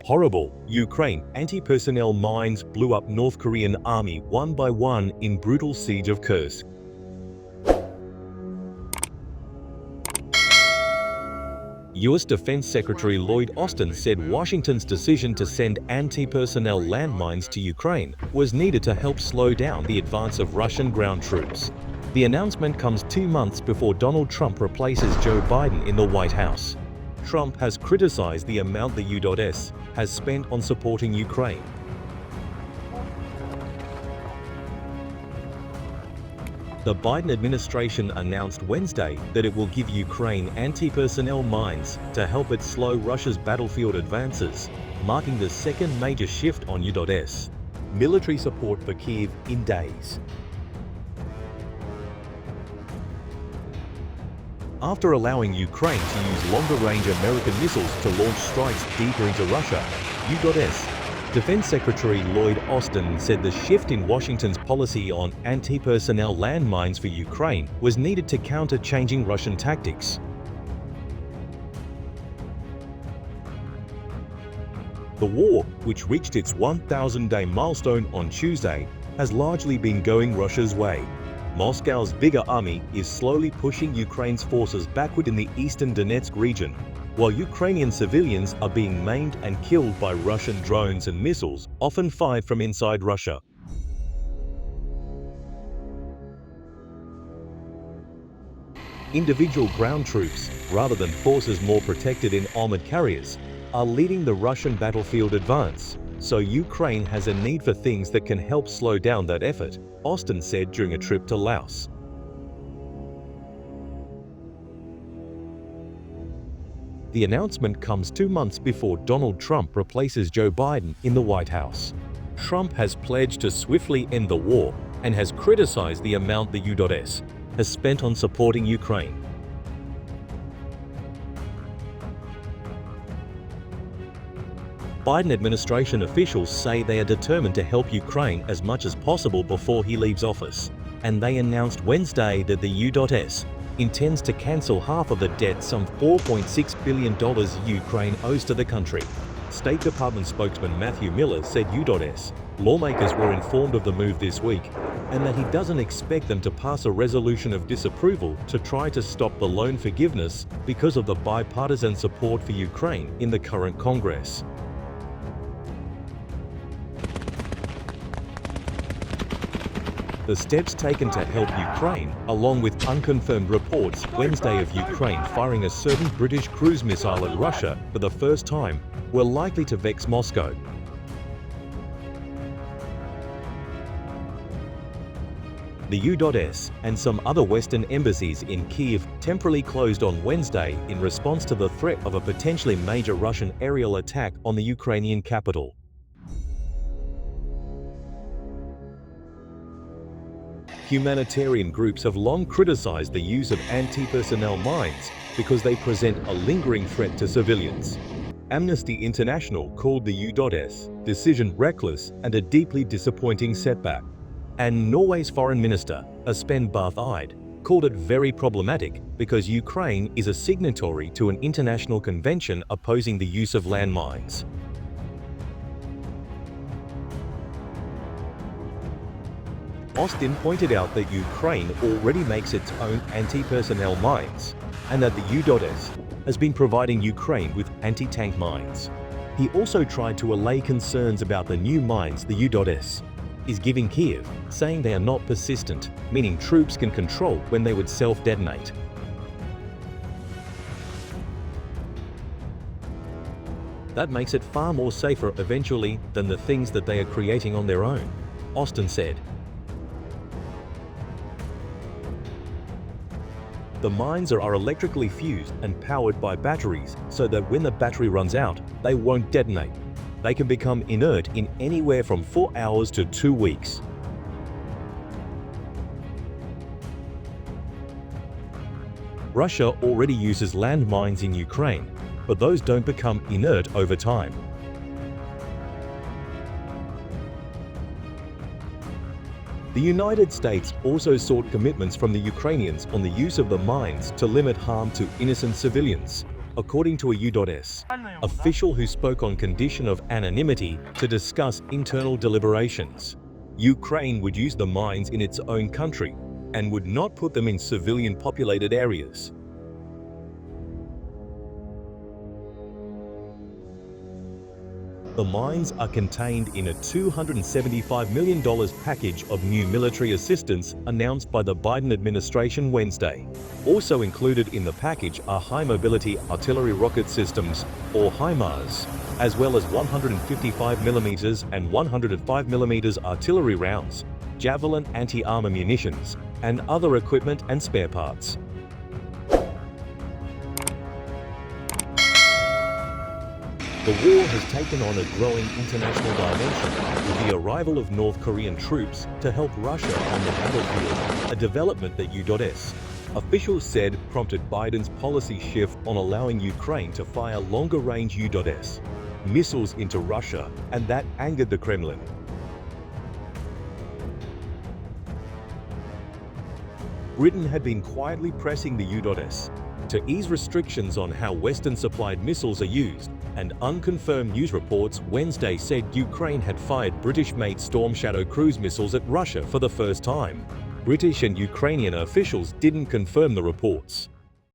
Horrible. Ukraine anti-personnel mines blew up North Korean army one by one in brutal siege of Kursk. U.S. Defense Secretary Lloyd Austin said Washington's decision to send anti-personnel landmines to Ukraine was needed to help slow down the advance of Russian ground troops. The announcement comes 2 months before Donald Trump replaces Joe Biden in the White House. Trump has criticized the amount the U.S. has spent on supporting Ukraine. The Biden administration announced Wednesday that it will give Ukraine anti-personnel mines to help it slow Russia's battlefield advances, marking the second major shift on U.S. military support for Kyiv in days. After allowing Ukraine to use longer-range American missiles to launch strikes deeper into Russia, U.S. Defense Secretary Lloyd Austin said the shift in Washington's policy on anti-personnel landmines for Ukraine was needed to counter changing Russian tactics. The war, which reached its 1,000-day milestone on Tuesday, has largely been going Russia's way. Moscow's bigger army is slowly pushing Ukraine's forces backward in the eastern Donetsk region, while Ukrainian civilians are being maimed and killed by Russian drones and missiles, often fired from inside Russia. Individual ground troops, rather than forces more protected in armored carriers, are leading the Russian battlefield advance, so Ukraine has a need for things that can help slow down that effort, Austin said during a trip to Laos. The announcement comes 2 months before Donald Trump replaces Joe Biden in the White House. Trump has pledged to swiftly end the war and has criticized the amount the U.S. has spent on supporting Ukraine. Biden administration officials say they are determined to help Ukraine as much as possible before he leaves office, and they announced Wednesday that the U.S. intends to cancel half of the debt some $4.6 billion Ukraine owes to the country. State Department spokesman Matthew Miller said U.S. lawmakers were informed of the move this week and that he doesn't expect them to pass a resolution of disapproval to try to stop the loan forgiveness because of the bipartisan support for Ukraine in the current Congress. The steps taken to help Ukraine, along with unconfirmed reports Wednesday of Ukraine firing a certain British cruise missile at Russia for the first time, were likely to vex Moscow. The U.S. and some other Western embassies in Kyiv temporarily closed on Wednesday in response to the threat of a potentially major Russian aerial attack on the Ukrainian capital. Humanitarian groups have long criticized the use of anti-personnel mines because they present a lingering threat to civilians. Amnesty International called the U.S. decision reckless and a deeply disappointing setback. And Norway's foreign minister, Espen Barth Eide, called it very problematic because Ukraine is a signatory to an international convention opposing the use of landmines. Austin pointed out that Ukraine already makes its own anti-personnel mines, and that the U.S. has been providing Ukraine with anti-tank mines. He also tried to allay concerns about the new mines the U.S. is giving Kyiv, saying they are not persistent, meaning troops can control when they would self-detonate. That makes it far more safer eventually than the things that they are creating on their own, Austin said. The mines are electrically fused and powered by batteries so that when the battery runs out, they won't detonate. They can become inert in anywhere from 4 hours to 2 weeks. Russia already uses landmines in Ukraine, but those don't become inert over time. The United States also sought commitments from the Ukrainians on the use of the mines to limit harm to innocent civilians, according to a U.S. official who spoke on condition of anonymity to discuss internal deliberations. Ukraine would use the mines in its own country and would not put them in civilian-populated areas. The mines are contained in a $275 million package of new military assistance announced by the Biden administration Wednesday. Also included in the package are high-mobility artillery rocket systems, or HIMARS, as well as 155mm and 105mm artillery rounds, Javelin anti-armor munitions, and other equipment and spare parts. The war has taken on a growing international dimension with the arrival of North Korean troops to help Russia on the battlefield, a development that U.S. officials said prompted Biden's policy shift on allowing Ukraine to fire longer-range U.S. missiles into Russia, and that angered the Kremlin. Britain had been quietly pressing the U.S. to ease restrictions on how Western-supplied missiles are used, and unconfirmed news reports Wednesday said Ukraine had fired British-made Storm Shadow cruise missiles at Russia for the first time. British and Ukrainian officials didn't confirm the reports.